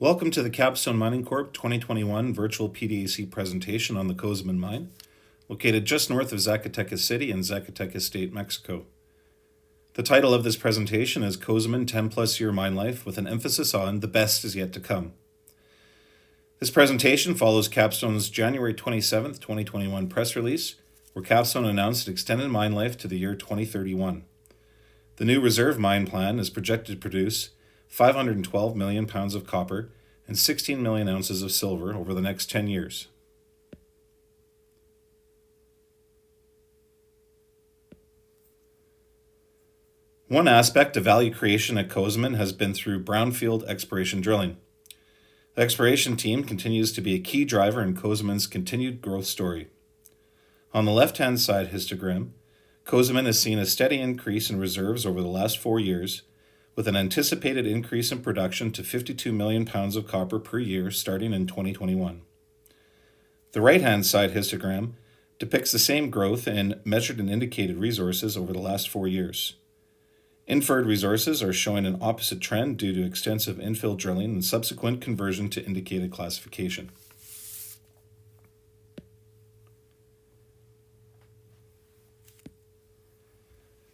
Welcome to the Capstone Mining Corp 2021 virtual PDAC presentation on the Cozamin Mine, located just north of Zacatecas City in Zacatecas State, Mexico. The title of this presentation is Cozamin 10+ year mine life with an emphasis on the best is yet to come. This presentation follows Capstone's January 27, 2021 press release, where Capstone announced extended mine life to the year 2031. The new reserve mine plan is projected to produce 512 million pounds of copper and 16 million ounces of silver over the next 10 years. One aspect of value creation at Cozamin has been through brownfield exploration drilling. The exploration team continues to be a key driver in Cozamin's continued growth story. On the left-hand side histogram, Cozamin has seen a steady increase in reserves over the last 4 years, with an anticipated increase in production to 52 million pounds of copper per year starting in 2021. The right-hand side histogram depicts the same growth in measured and indicated resources over the last 4 years. Inferred resources are showing an opposite trend due to extensive infill drilling and subsequent conversion to indicated classification.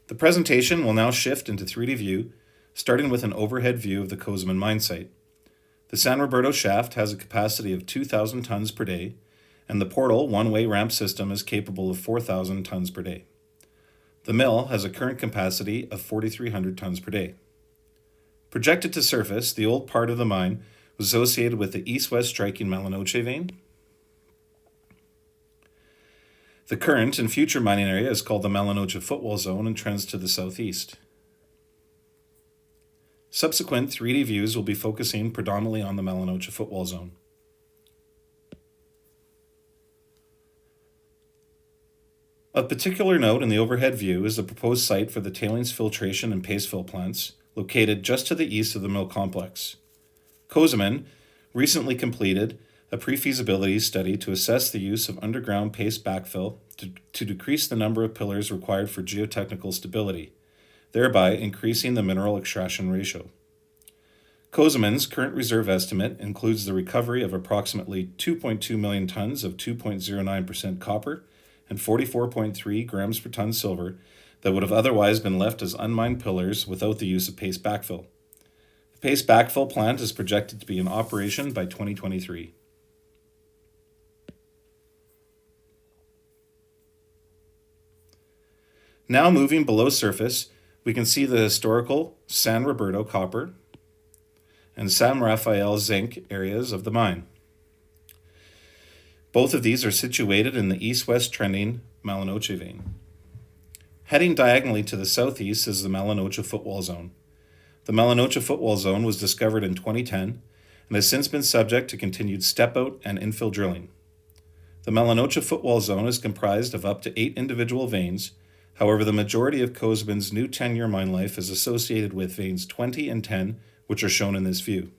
The presentation will now shift into 3D view, starting with an overhead view of the Cozamin mine site. The San Roberto shaft has a capacity of 2,000 tons per day, and the portal one-way ramp system is capable of 4,000 tons per day. The mill has a current capacity of 4,300 tons per day. Projected to surface, the old part of the mine was associated with the east-west striking Malanoche vein. The current and future mining area is called the Malanoche Footwall Zone and trends to the southeast. Subsequent 3D views will be focusing predominantly on the Malanoche Footwall Zone. Of particular note in the overhead view is the proposed site for the tailings filtration and paste fill plants, located just to the east of the mill complex. Cozamin recently completed a pre-feasibility study to assess the use of underground paste backfill to decrease the number of pillars required for geotechnical stability, thereby increasing the mineral extraction ratio. Cozamin's current reserve estimate includes the recovery of approximately 2.2 million tons of 2.09% copper and 44.3 grams per ton silver that would have otherwise been left as unmined pillars without the use of paste backfill. The paste backfill plant is projected to be in operation by 2023. Now moving below surface, we can see the historical San Roberto copper and San Rafael zinc areas of the mine. Both of these are situated in the east-west trending Malanoche vein. Heading diagonally to the southeast is the Malanoche Footwall Zone. The Malanoche Footwall Zone was discovered in 2010 and has since been subject to continued step-out and infill drilling. The Malanoche Footwall Zone is comprised of up to 8 individual veins. However, the majority of Cozamin's new 10-year mine life is associated with veins 20 and 10, which are shown in this view.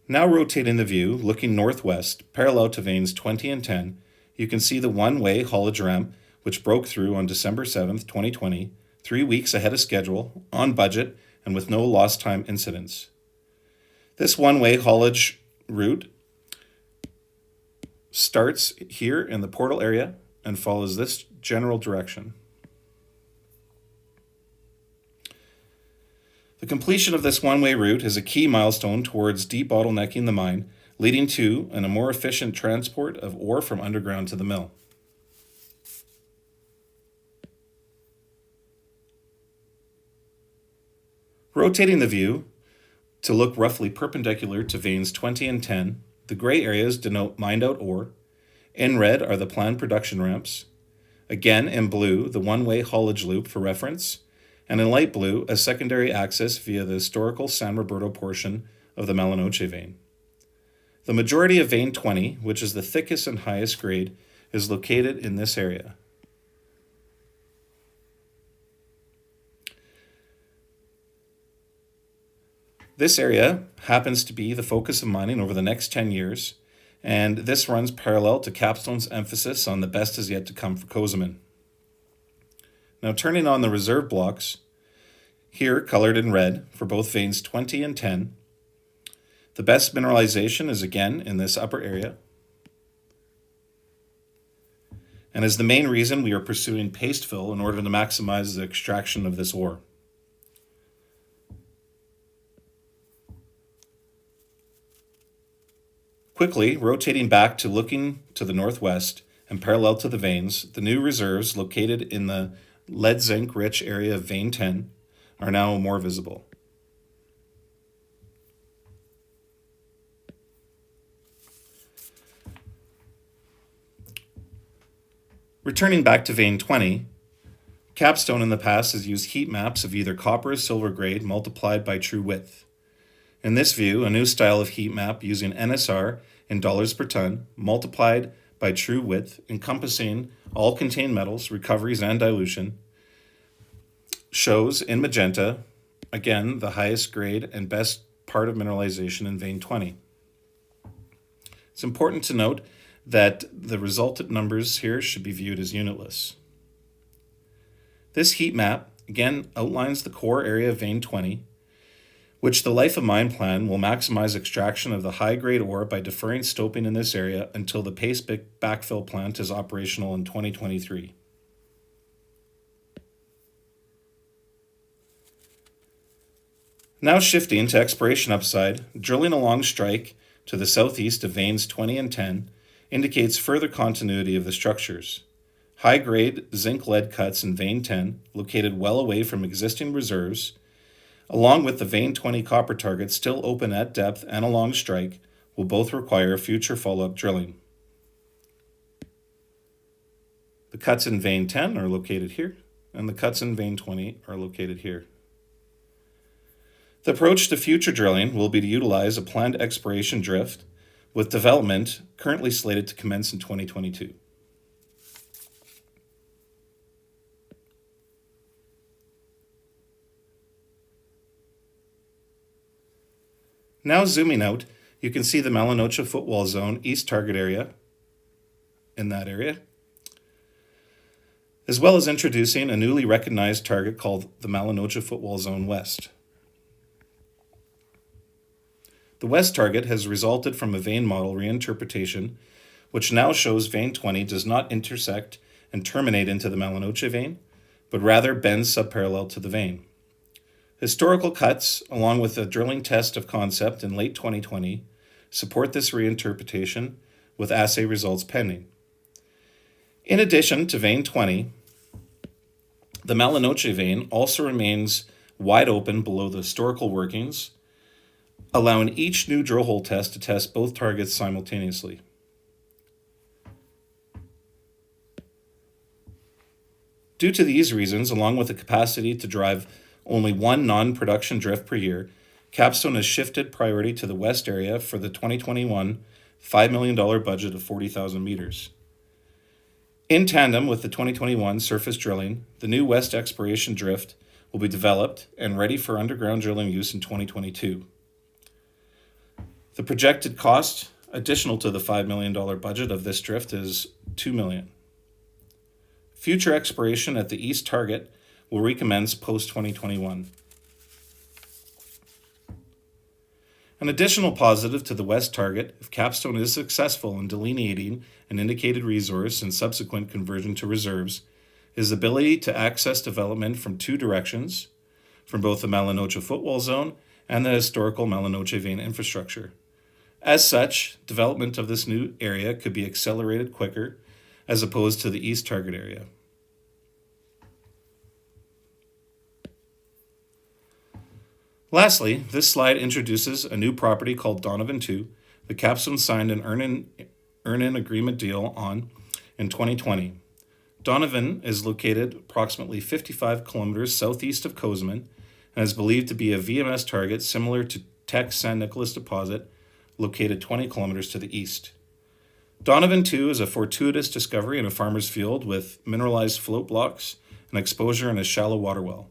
Now rotating the view, looking northwest, parallel to veins 20 and 10, you can see the one-way haulage ramp, which broke through on December 7, 2020, 3 weeks ahead of schedule, on budget, and with no lost time incidents. This one-way haulage route starts here in the portal area and follows this general direction. The completion of this one-way route is a key milestone towards debottlenecking the mine, leading to a more efficient transport of ore from underground to the mill. Rotating the view to look roughly perpendicular to veins 20 and 10, the gray areas denote mined-out ore. In red are the planned production ramps. Again, in blue, the one-way haulage loop for reference, and in light blue, a secondary access via the historical San Roberto portion of the Malanoche vein. The majority of vein 20, which is the thickest and highest grade, is located in this area. This area happens to be the focus of mining over the next 10 years, and this runs parallel to Capstone's emphasis on the best is yet to come for Cozamin. Now turning on the reserve blocks, here colored in red for both veins 20 and 10. The best mineralization is again in this upper area, and is the main reason we are pursuing paste fill in order to maximize the extraction of this ore. Quickly rotating back to looking to the northwest and parallel to the veins, the new reserves located in the lead-zinc rich area of vein 10 are now more visible. Returning back to vein 20, Capstone in the past has used heat maps of either copper or silver grade multiplied by true width. In this view, a new style of heat map using NSR in dollars per ton multiplied by true width, encompassing all contained metals, recoveries, and dilution, shows in magenta, again, the highest grade and best part of mineralization in vein 20. It's important to note that the resultant numbers here should be viewed as unitless. This heat map again outlines the core area of vein 20, which the life of mine plan will maximize extraction of the high-grade ore by deferring stoping in this area until the paste backfill plant is operational in 2023. Now shifting to exploration upside, drilling along strike to the southeast of veins 20 and 10 indicates further continuity of the structures. High-grade zinc-lead cuts in vein 10, located well away from existing reserves, along with the vein 20 copper targets still open at depth and along strike, will both require future follow-up drilling. The cuts in vein 10 are located here, and the cuts in vein 20 are located here. The approach to future drilling will be to utilize a planned exploration drift, with development currently slated to commence in 2022. Now zooming out, you can see the Malinocha footwall zone east target area in that area, as well as introducing a newly recognized target called the Malinocha footwall zone west. The west target has resulted from a vein model reinterpretation, which now shows vein 20 does not intersect and terminate into the Malinocha vein, but rather bends subparallel to the vein. Historical cuts, along with a drilling test of concept in late 2020, support this reinterpretation with assay results pending. In addition to vein 20, the Malinocha vein also remains wide open below the historical workings, allowing each new drill hole test to test both targets simultaneously. Due to these reasons, along with the capacity to drive only one non-production drift per year, Capstone has shifted priority to the west area for the 2021 $5 million budget of 40,000 meters. In tandem with the 2021 surface drilling, the new west exploration drift will be developed and ready for underground drilling use in 2022. The projected cost, additional to the $5 million budget of this drift, is $2 million. Future exploration at the east target will recommence post-2021. An additional positive to the west target, if Capstone is successful in delineating an indicated resource and subsequent conversion to reserves, is the ability to access development from two directions, from both the Malinocha footwall zone and the historical Malinocha vein infrastructure. As such, development of this new area could be accelerated quicker as opposed to the east target area. Lastly, this slide introduces a new property called Donovan II, the Capstone signed an earn-in agreement deal on in 2020. Donovan is located approximately 55 kilometers southeast of Cozamin and is believed to be a VMS target similar to Teck's San Nicolas deposit, located 20 kilometers to the east. Donovan II is a fortuitous discovery in a farmer's field with mineralized float blocks and exposure in a shallow water well.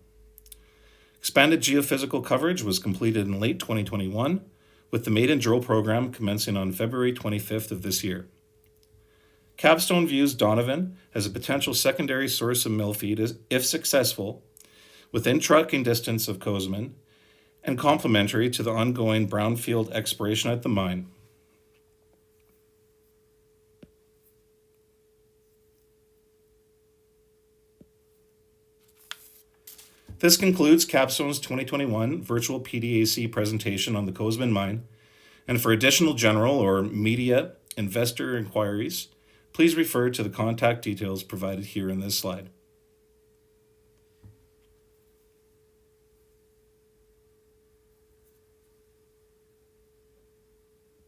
Expanded geophysical coverage was completed in late 2021, with the maiden drill program commencing on February 25th of this year. Capstone views Donovan as a potential secondary source of mill feed if successful, within trucking distance of Cozamin, and complementary to the ongoing brownfield exploration at the mine. This concludes Capstone's 2021 virtual PDAC presentation on the Cozamin mine, and for additional general or media investor inquiries, please refer to the contact details provided here in this slide.